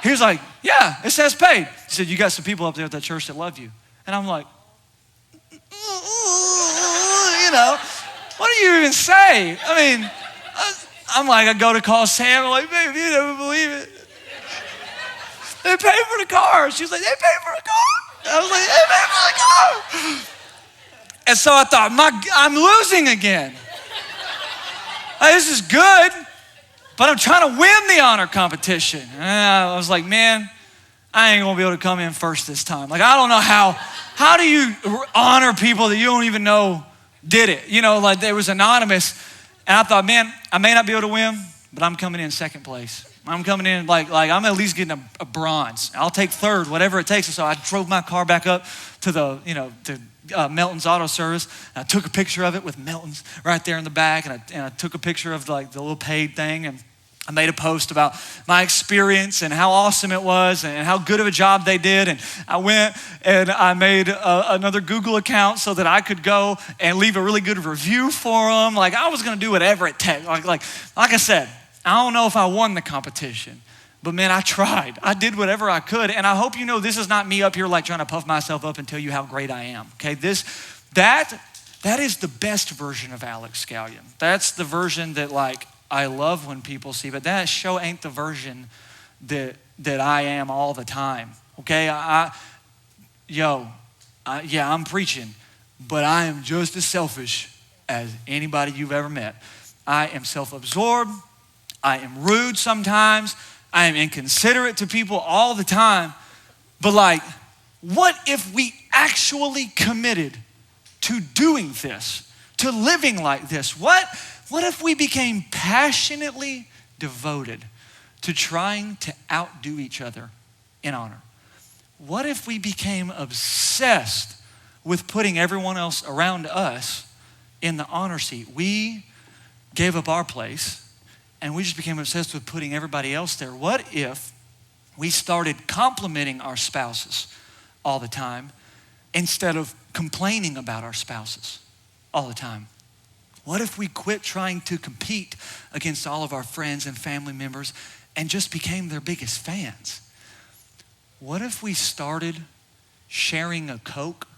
S1: He was like, yeah, it says paid. He said, you got some people up there at that church that love you. And I'm like, what do you even say? I mean, I'm like, I go to call Sam. I'm like, babe, you never believe it. They paid for the car. She was like, they paid for the car. I was like, they paid for the car. And so I thought, I'm losing again. Like, this is good, but I'm trying to win the honor competition. And I was like, man, I ain't gonna be able to come in first this time. Like, I don't know how do you honor people that you don't even know did it? Like they was anonymous. And I thought, man, I may not be able to win, but I'm coming in second place. I'm coming in like I'm at least getting a bronze. I'll take third, whatever it takes. And so I drove my car back up to the Melton's Auto Service. And I took a picture of it with Melton's right there in the back. And I took a picture of the little paid thing. And I made a post about my experience and how awesome it was and how good of a job they did. And I went and I made another Google account so that I could go and leave a really good review for them. Like I was going to do whatever it takes. Like I said, I don't know if I won the competition, but man, I tried. I did whatever I could. And I hope you know this is not me up here like trying to puff myself up and tell you how great I am. Okay, that is the best version of Alex Gallien. That's the version that I love when people see, but that show ain't the version that I am all the time. Okay, I'm preaching, but I am just as selfish as anybody you've ever met. I am self-absorbed. I am rude sometimes. I am inconsiderate to people all the time. But what if we actually committed to doing this, to living like this? What if we became passionately devoted to trying to outdo each other in honor? What if we became obsessed with putting everyone else around us in the honor seat? We gave up our place and we just became obsessed with putting everybody else there. What if we started complimenting our spouses all the time instead of complaining about our spouses all the time? What if we quit trying to compete against all of our friends and family members and just became their biggest fans? What if we started sharing a Coke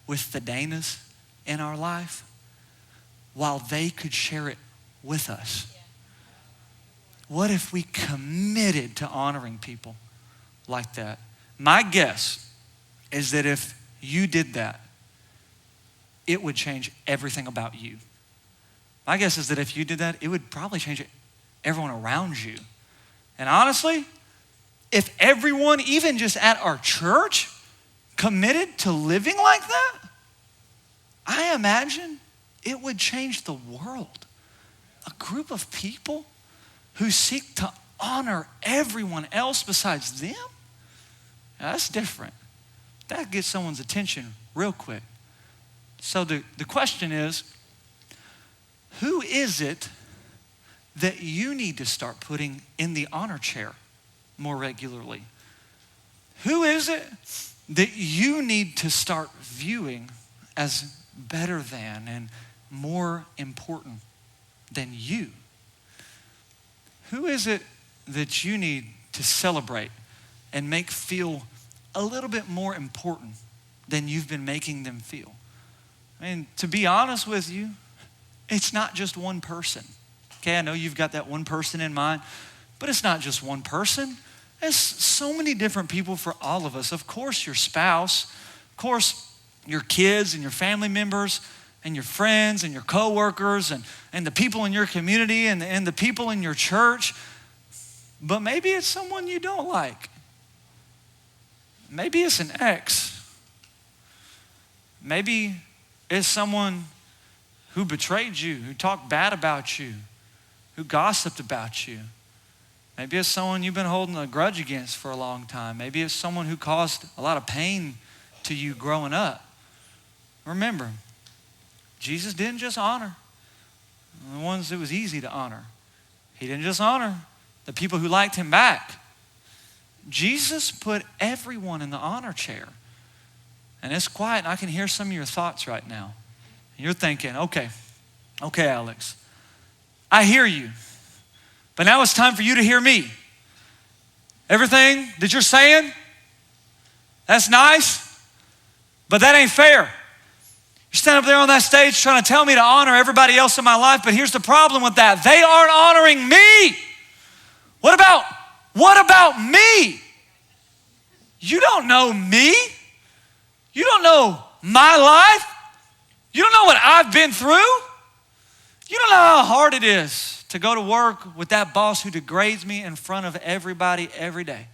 S1: with the Danas in our life while they could share it with us? What if we committed to honoring people like that? My guess is that if you did that, it would change everything about you. My guess is that if you did that, it would probably change everyone around you. And honestly, if everyone, even just at our church, committed to living like that, I imagine it would change the world. A group of people who seek to honor everyone else besides them, that's different. That gets someone's attention real quick. So the question is, who is it that you need to start putting in the honor chair more regularly? Who is it that you need to start viewing as better than and more important than you? Who is it that you need to celebrate and make feel a little bit more important than you've been making them feel. I mean, to be honest with you, it's not just one person. Okay, I know you've got that one person in mind, but it's not just one person. It's so many different people for all of us. Of course, your spouse, of course, your kids and your family members and your friends and your coworkers and the people in your community and the people in your church. But maybe it's someone you don't like. Maybe it's an ex. Maybe it's someone who betrayed you, who talked bad about you, who gossiped about you. Maybe it's someone you've been holding a grudge against for a long time. Maybe it's someone who caused a lot of pain to you growing up. Remember, Jesus didn't just honor the ones it was easy to honor. He didn't just honor the people who liked him back. Jesus put everyone in the honor chair. And it's quiet, and I can hear some of your thoughts right now. And you're thinking, okay, Alex, I hear you. But now it's time for you to hear me. Everything that you're saying, that's nice, but that ain't fair. You're standing up there on that stage trying to tell me to honor everybody else in my life, but here's the problem with that. They aren't honoring me. What about me? You don't know me. You don't know my life. You don't know what I've been through. You don't know how hard it is to go to work with that boss who degrades me in front of everybody every day.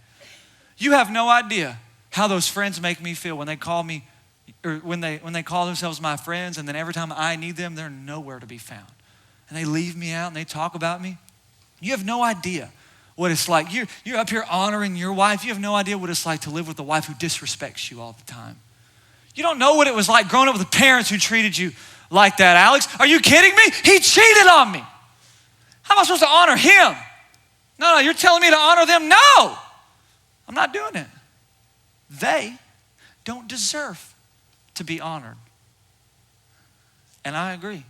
S1: You have no idea how those friends make me feel when they call me, or when they call themselves my friends, and then every time I need them, they're nowhere to be found. And they leave me out and they talk about me. You have no idea what it's like. You're up here honoring your wife. You have no idea what it's like to live with a wife who disrespects you all the time. You don't know what it was like growing up with parents who treated you like that, Alex. Are you kidding me? He cheated on me. How am I supposed to honor him? No, you're telling me to honor them? No, I'm not doing it. They don't deserve to be honored. And I agree.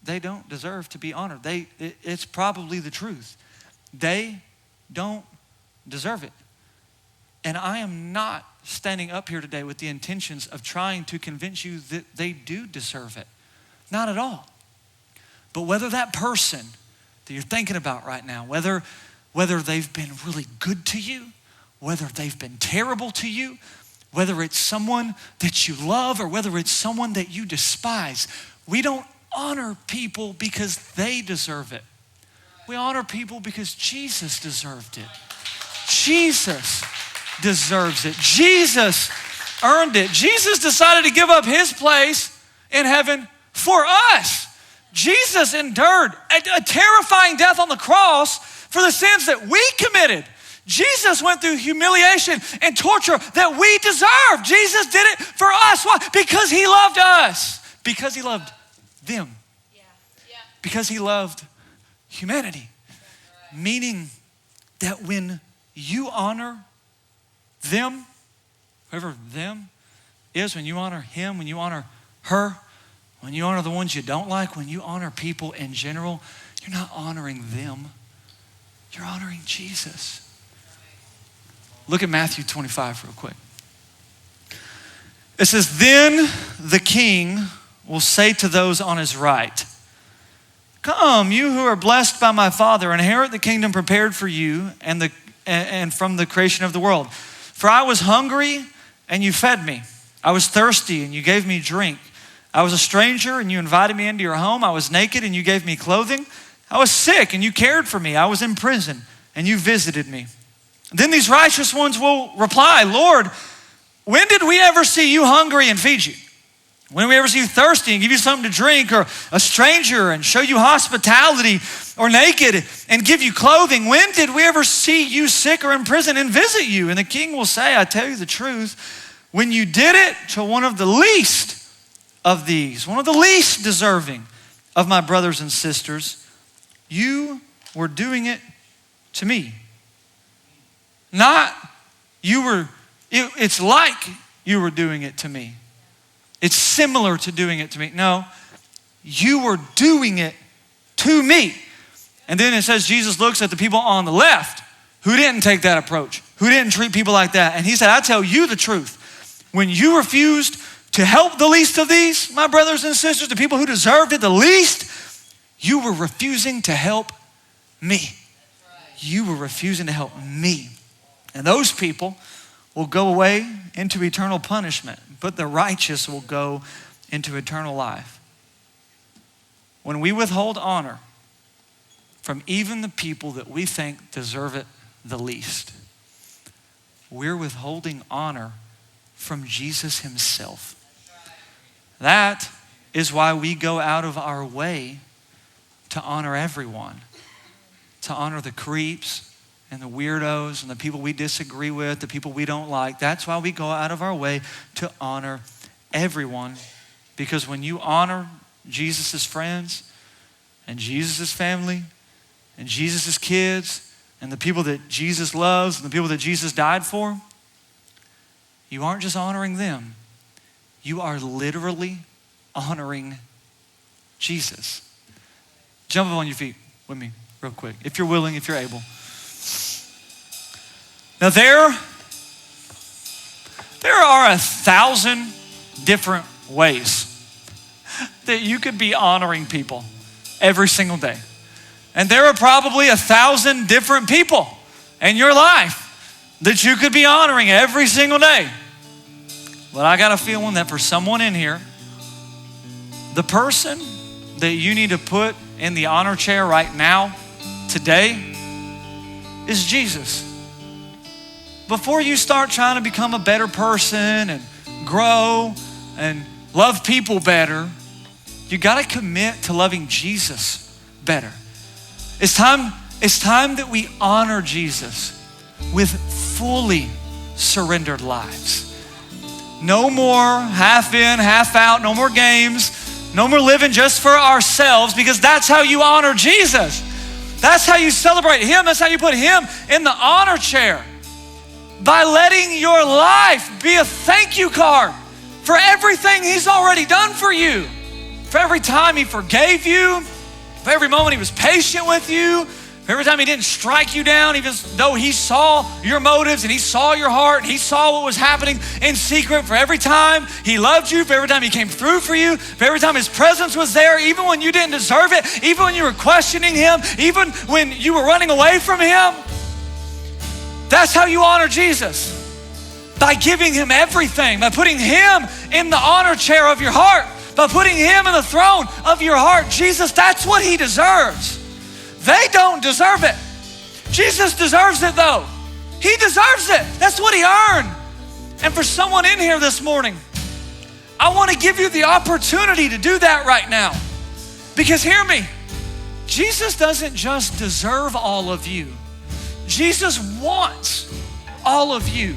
S1: They don't deserve to be honored. It's probably the truth. They don't deserve it. And I am not standing up here today with the intentions of trying to convince you that they do deserve it. Not at all. But whether that person that you're thinking about right now, whether they've been really good to you, whether they've been terrible to you, whether it's someone that you love or whether it's someone that you despise, we don't honor people because they deserve it. We honor people because Jesus deserved it. Jesus deserves it. Jesus earned it. Jesus decided to give up his place in heaven for us. Jesus endured a terrifying death on the cross for the sins that we committed. Jesus went through humiliation and torture that we deserve. Jesus did it for us. Why? Because he loved us. Because he loved them. Because he loved humanity. Meaning that when you honor them, whoever them is, when you honor him, when you honor her, when you honor the ones you don't like, when you honor people in general, you're not honoring them. You're honoring Jesus. Look at Matthew 25 real quick. It says, then the king will say to those on his right, come, you who are blessed by my Father, inherit the kingdom prepared for you and from the creation of the world. For I was hungry and you fed me. I was thirsty and you gave me drink. I was a stranger and you invited me into your home. I was naked and you gave me clothing. I was sick and you cared for me. I was in prison and you visited me. Then these righteous ones will reply, Lord, when did we ever see you hungry and feed you? When did we ever see you thirsty and give you something to drink, or a stranger and show you hospitality, or naked and give you clothing? When did we ever see you sick or in prison and visit you? And the king will say, I tell you the truth, when you did it to one of the least of these, one of the least deserving of my brothers and sisters, you were doing it to me. Not you were, it's like you were doing it to me. It's similar to doing it to me. No, you were doing it to me. And then it says Jesus looks at the people on the left who didn't take that approach, who didn't treat people like that. And he said, I tell you the truth. When you refused to help the least of these, my brothers and sisters, the people who deserved it the least, you were refusing to help me. You were refusing to help me. And those people will go away into eternal punishment, but the righteous will go into eternal life. When we withhold honor from even the people that we think deserve it the least, we're withholding honor from Jesus himself. That is why we go out of our way to honor everyone, to honor the creeps and the weirdos and the people we disagree with, the people we don't like. That's why we go out of our way to honor everyone, because when you honor Jesus' friends and Jesus' family and Jesus' kids and the people that Jesus loves and the people that Jesus died for, you aren't just honoring them. You are literally honoring Jesus. Jump up on your feet with me real quick, if you're willing, if you're able. Now there are 1,000 different ways that you could be honoring people every single day. And there are probably 1,000 different people in your life that you could be honoring every single day. But I got a feeling that for someone in here, the person that you need to put in the honor chair right now, today, is Jesus. Before you start trying to become a better person and grow and love people better, you got to commit to loving Jesus better. It's time that we honor Jesus with fully surrendered lives. No more half in, half out, no more games, no more living just for ourselves, because that's how you honor Jesus. That's how you celebrate him. That's how you put him in the honor chair. By letting your life be a thank you card for everything he's already done for you. For every time he forgave you, for every moment he was patient with you, for every time he didn't strike you down, even though he saw your motives and he saw your heart and he saw what was happening in secret, for every time he loved you, for every time he came through for you, for every time his presence was there, even when you didn't deserve it, even when you were questioning him, even when you were running away from him. That's how you honor Jesus. By giving him everything, by putting him in the honor chair of your heart, by putting him in the throne of your heart. Jesus, that's what he deserves. They don't deserve it. Jesus deserves it though. He deserves it. That's what he earned. And for someone in here this morning, I want to give you the opportunity to do that right now. Because hear me, Jesus doesn't just deserve all of you. Jesus wants all of you.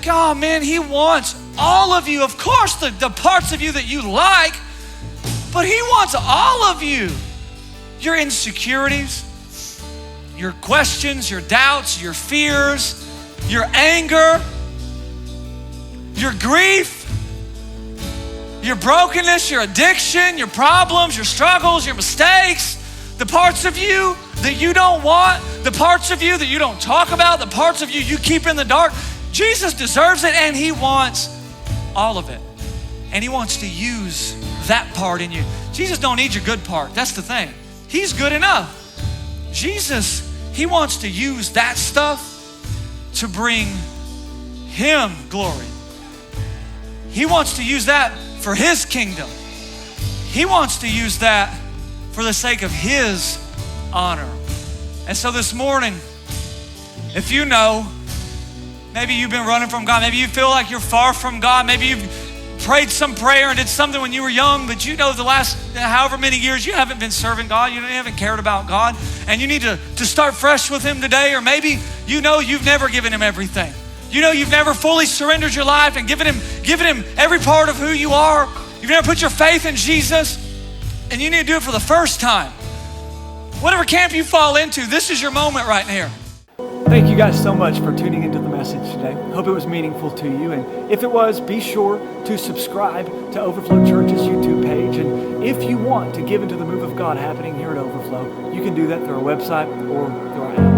S1: God, man, he wants all of you. Of course, the parts of you that you like, but he wants all of you. Your insecurities, your questions, your doubts, your fears, your anger, your grief, your brokenness, your addiction, your problems, your struggles, your mistakes, the parts of you that you don't want, the parts of you that you don't talk about, the parts of you you keep in the dark. Jesus deserves it, and he wants all of it. And he wants to use that part in you. Jesus don't need your good part. That's the thing. He's good enough. Jesus, he wants to use that stuff to bring him glory. He wants to use that for his kingdom. He wants to use that for the sake of his honor. And so this morning, if you know, maybe you've been running from God, maybe you feel like you're far from God, maybe you've prayed some prayer and did something when you were young, but you know the last however many years you haven't been serving God, you haven't cared about God, and you need to start fresh with him today. Or maybe you know you've never given him everything. You know you've never fully surrendered your life and given him every part of who you are. You've never put your faith in Jesus, and you need to do it for the first time. Whatever camp you fall into, this is your moment right here.
S2: Thank you guys so much for tuning into the message today. Hope it was meaningful to you. And if it was, be sure to subscribe to Overflow Church's YouTube page. And if you want to give into the move of God happening here at Overflow, you can do that through our website or through our app.